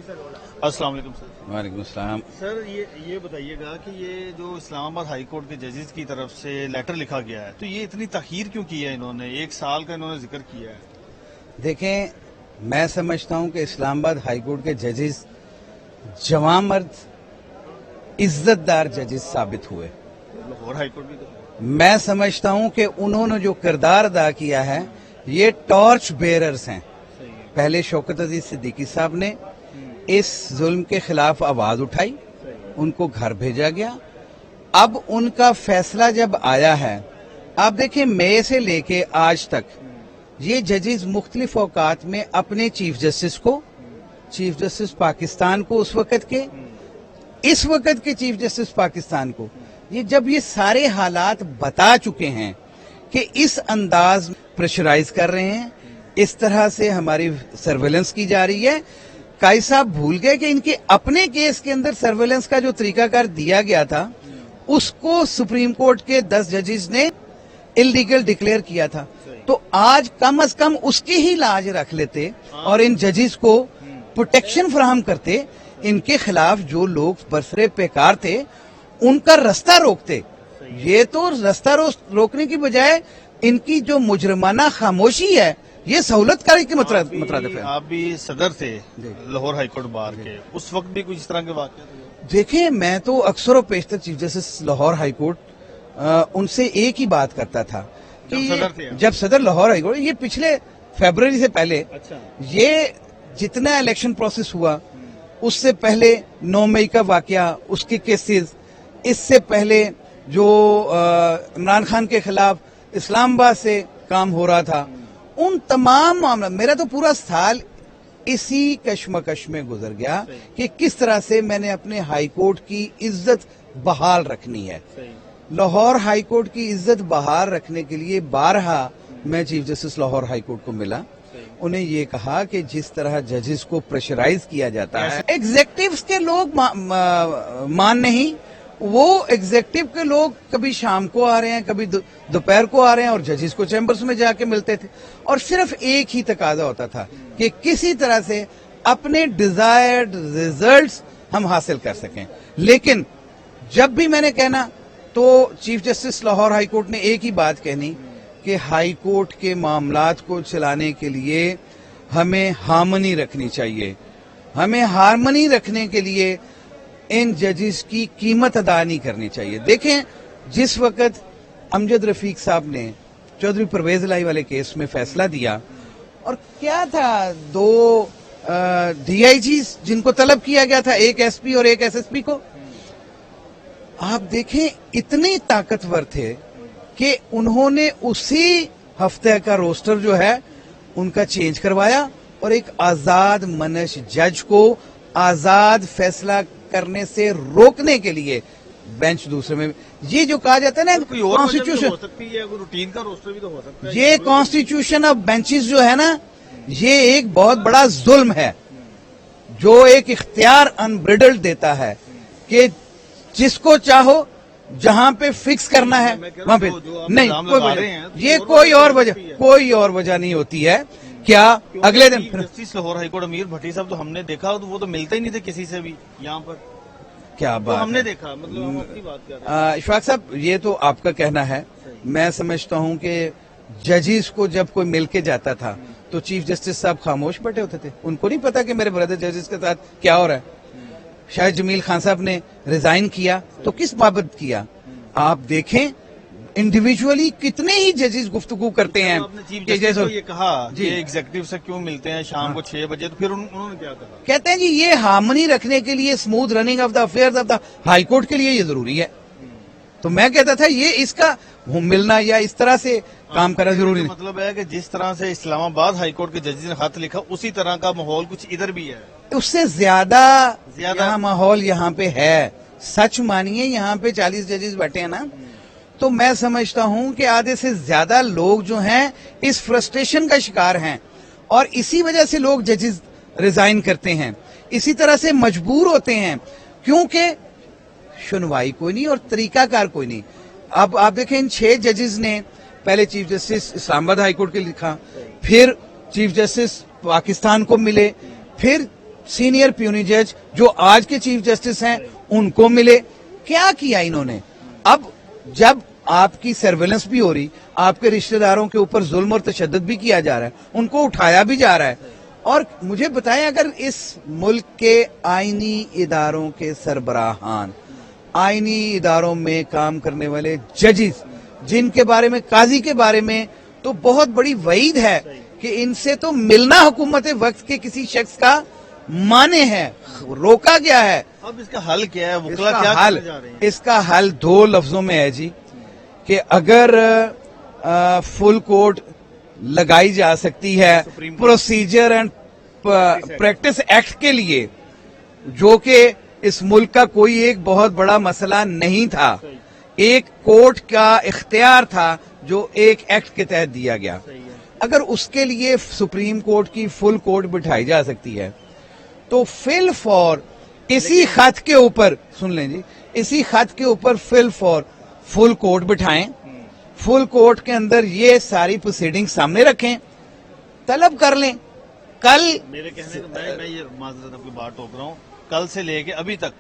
अस्सलाम वालेकुम सर। वालेकुम अस्सलाम। सर ये बताइएगा कि ये जो इस्लामाबाद हाई कोर्ट के जजेस की तरफ से लेटर लिखा गया है, तो ये इतनी ताखीर क्यों की है इन्होंने? 1 साल का इन्होंने जिक्र किया है। देखें, मैं समझता हूं कि इस्लामाबाद हाई कोर्ट के जजेस जवां मर्द इज्जतदार जजेस साबित हुए। लाहौर हाई कोर्ट भी तो मैं समझता हूं कि उन्होंने जो किरदार अदा किया है ये टॉर्च बेयरर्स हैं। सही है। पहले शौकत अजीज सिद्दीकी साहब ने इस जुल्म के खिलाफ आवाज उठाई, उनको घर भेजा गया। अब उनका फैसला जब आया है, आप देखें मई से लेके आज तक ये जजेस मुख्तलिफ औकात में अपने चीफ जस्टिस को, चीफ जस्टिस पाकिस्तान को उस वक्त के, इस वक्त के चीफ जस्टिस पाकिस्तान को, जब ये सारे हालात बता चुके हैं कि इस अंदाज प्रेशराइज कर रहे हैं, इस तरह से हमारी सर्वेलेंस की जा रही है। काई साहब भूल गए कि इनके अपने केस के अंदर सर्वेलेंस का जो तरीकाकार दिया गया था उसको सुप्रीम कोर्ट के 10 जजेस ने इलीगल डिक्लेयर किया था। तो आज कम अज कम उसकी ही लाज रख लेते और इन जजेस को प्रोटेक्शन फराहम करते। इनके खिलाफ जो लोग बरसरे पेकार थे उनका रास्ता रोकते। ये तो रास्ता रोकने की बजाय इनकी जो मुजरमाना खामोशी है ये सहूलतकारी की मुतरादिफ है। आप भी सदर थे लाहौर हाई कोर्ट बार के, उस वक्त भी कुछ इस तरह के वाक़े? देखिए, मैं तो अक्सर और पेशतर chief justice Lahore high court उनसे एक ही बात करता था कि जब सदर लाहौर हाई कोर्ट, ये पिछले फरवरी से पहले, अच्छा, ये जितना इलेक्शन प्रोसेस हुआ उससे पहले 9 मई का वाकया, उसके केसेस, इससे पहले जो इमरान खान के खिलाफ इस्लामाबाद से काम हो रहा था, उन तमाम मामला, मेरा तो पूरा साल इसी कश्मकश में गुजर गया कि किस तरह से मैंने अपने हाई कोर्ट की इज्जत बहाल रखनी है। लाहौर हाई कोर्ट की इज्जत बहाल रखने के लिए बारहा मैं chief justice Lahore high court को मिला। उन्हें ये कहा कि जिस तरह जजेस को प्रेशराइज किया जाता है, एग्जेक्टिव्स के लोग मान नहीं, वो एग्जेक्टिव के लोग कभी शाम को आ रहे हैं, कभी दोपहर को आ रहे हैं और जजेस को चैम्बर्स में जाके मिलते थे और सिर्फ एक ही तकाजा होता था कि किसी तरह से अपने डिजायर्ड रिजल्ट्स हम हासिल कर सकें। लेकिन जब भी मैंने कहना तो chief justice Lahore high court ने एक ही बात कहनी कि हाई कोर्ट के मामलात को चलाने के लिए हमें हार्मनी रखनी चाहिए। हमें हार्मनी रखने के लिए इन जजेस की कीमत अदा नहीं करनी चाहिए। देखें, जिस वक्त अमजद रफीक साहब ने चौधरी परवेज इलाही वाले केस में फैसला दिया, और क्या था, 2 डीआईजीज जिनको तलब किया गया था, एक एसपी और एक एसएसपी को, आप देखें इतने ताकतवर थे कि उन्होंने उसी हफ्ते का रोस्टर जो है उनका चेंज करवाया और एक आजाद मनश जज को आजाद फैसला करने से रोकने के लिए बेंच दूसरे में, ये जो कहा जाता है ना कॉन्स्टिट्यूशन, रूटीन का रोस्टर भी तो हो सकता है। ये कॉन्स्टिट्यूशन ऑफ बेंचेस जो है ना, ये एक बहुत बड़ा जुल्म है जो एक इख्तियार अनब्रिडल्ड देता है कि जिसको चाहो जहां पे फिक्स करना है वहां पे नहीं, कोई वजह, ये कोई और वजह नहीं होती है। क्या अगले दिन जस्टिस लाहौर हाईकोर्ट अमीर भट्टी साहब तो हमने देखा, तो वो तो मिलते ही नहीं थे किसी से भी यहाँ पर। क्या बात, हमने देखा, मतलब हम अपनी बात कर रहे हैं। इशफाक साहब, ये तो आपका कहना है। मैं समझता हूं कि जजेस को जब कोई मिल के जाता था तो चीफ जस्टिस साहब खामोश बैठे होते थे, उनको नहीं पता कि मेरे ब्रदर जजेस के साथ क्या हो रहा है। शायद जमील खान साहब ने रिजाइन किया तो किस बाबत किया? आप देखें इंडिविजुअली कितने ही जजेस गुफ्तगू करते हैं। चीफ जस्टिस को ये कहा कि एग्जीक्यूटिव से क्यों मिलते हैं शाम को 6 बजे, तो फिर उन्होंने क्या कहा? कहते हैं जी ये हार्मनी रखने के लिए, smooth running of the affairs of the high court के लिए ये जरूरी है। तो मैं कहता था ये इसका मिलना या इस तरह से काम करना जरूरी नहीं। मतलब है कि जिस तरह से इस्लामाबाद हाई कोर्ट के जजेस ने खत लिखा उसी तरह का माहौल कुछ इधर भी है, उससे ज्यादा माहौल यहाँ पे है। सच मानिए, यहाँ पे 40 जजेस बैठे हैं ना, तो मैं समझता हूं कि आधे से ज्यादा लोग जो हैं इस फ्रस्ट्रेशन का शिकार हैं और इसी वजह से लोग जजेस रिजाइन करते हैं, इसी तरह से मजबूर होते हैं क्योंकि सुनवाई कोई नहीं और तरीकाकार कोई नहीं। अब आप देखें, इन 6 जजेस ने पहले chief justice Islamabad high court के लिखा, फिर चीफ जस्टिस पाकिस्तान को मिले, फिर सीनियर प्यूनी जज जो आज के चीफ जस्टिस हैं उनको मिले। क्या किया इन्होंने? अब जब आपकी सर्वेलेंस भी हो रही, आपके रिश्तेदारों के ऊपर जुल्म और तशद्दुद भी किया जा रहा है, उनको उठाया भी जा रहा है, और मुझे बताएं अगर इस मुल्क के आईनी इदारों के सरबराहान, आईनी इदारों में काम करने वाले जजेस, जिनके बारे में, काजी के बारे में तो बहुत बड़ी वईद है कि इनसे तो मिलना हुकूमत वक्त के किसी शख्स का माने है, रोका गया है। अब इसका हल क्या है? वकला इसका क्या हल, करने जा रहे हैं? इसका हल दो लफ्जों में है जी, कि अगर फुल कोर्ट लगाई जा सकती है supreme court. Procedure and practice act के लिए, जो कि इस मुल्क का कोई एक बहुत बड़ा मसला नहीं था, एक कोर्ट का इख्तियार था जो एक एक्ट के तहत दिया गया, अगर उसके लिए सुप्रीम कोर्ट की फुल कोर्ट बिठाई जा सकती है तो फिल फॉर इसी खत के ऊपर, सुन लें जी, इसी खत के ऊपर फिल फॉर फुल कोर्ट बिठाएं, फुल कोर्ट के अंदर ये सारी प्रोसीडिंग सामने रखें, तलब कर लें। कल मेरे कहने मैं ये माजरत अपनी बात टोक रहा हूँ, कल से लेके अभी तक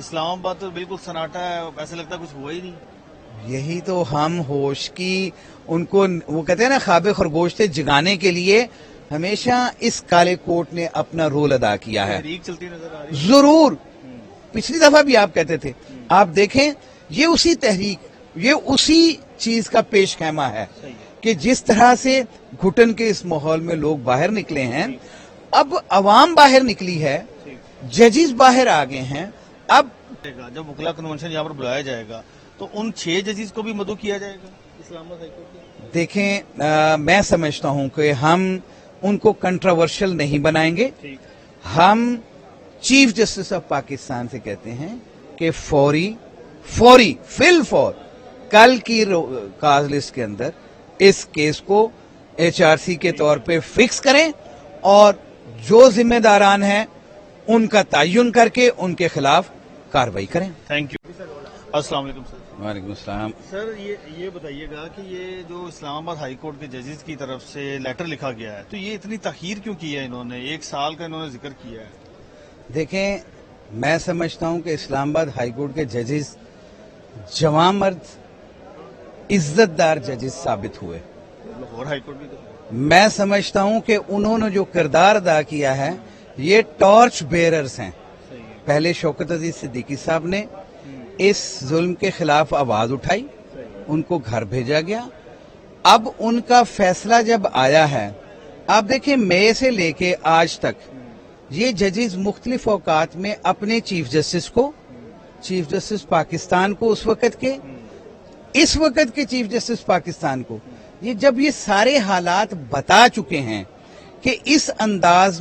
इस्लामाबाद तो बिल्कुल सन्नाटा है, ऐसा लगता है कुछ हुआ ही नहीं। यही तो हम होश की, उनको वो कहते हैं ना ख्वाब खरगोश से जगाने के लिए हमेशा इस काले कोर्ट ने अपना रोल अदा किया है। तहरीक चलती नजर आ रही है। जरूर, पिछली दफा भी आप कहते थे, आप देखें ये उसी तहरीक, ये उसी चीज का पेश खैमा है कि जिस तरह से घुटन के इस माहौल में लोग बाहर निकले हैं, अब अवाम बाहर निकली है, जजेस बाहर आ गए हैं। अब जब वकला कन्वेंशन यहाँ पर बुलाया जाएगा तो उन 6 जजेस को भी मदऊ किया जाएगा इस्लामाबाद हाई कोर्ट के? देखें, मैं समझता हूं कि हम उनको कंट्रोवर्शियल नहीं बनाएंगे। हम चीफ जस्टिस ऑफ पाकिस्तान से कहते हैं कि फौरी फिल फॉर कल की काज लिस्ट के अंदर इस केस को एचआरसी के तौर पे फिक्स करें और जो जिम्मेदारान हैं उनका तयन करके उनके खिलाफ कार्रवाई करें। Thank you. अस्सलाम वालेकुम सर। वालेकुम अस्सलाम। सर ये बताइएगा कि ये जो इस्लामाबाद हाई कोर्ट के जजेस की तरफ से लेटर लिखा गया है, तो ये इतनी तखीर क्यों की है इन्होंने? 1 साल का इन्होंने जिक्र किया है। देखें, मैं समझता हूं कि इस्लामाबाद हाई कोर्ट के जजेस जवां मर्द, इज्जतदार जजेस साबित हुए। लाहौर हाई कोर्ट भी तो मैं समझता हूं कि उन्होंने जो किरदार अदा किया है, ये टॉर्च बेयरर्स हैं। सही है। पहले शौकत अजीज सिद्दीकी साहब ने इस जुल्म के खिलाफ आवाज उठाई, उनको घर भेजा गया। अब उनका फैसला जब आया है, आप देखें मई से लेके आज तक ये जजेस मुख्तलिफ औकात में अपने चीफ जस्टिस को, चीफ जस्टिस पाकिस्तान को, उस वक्त के, इस वक्त के चीफ जस्टिस पाकिस्तान को, ये जब ये सारे हालात बता चुके हैं कि इस अंदाज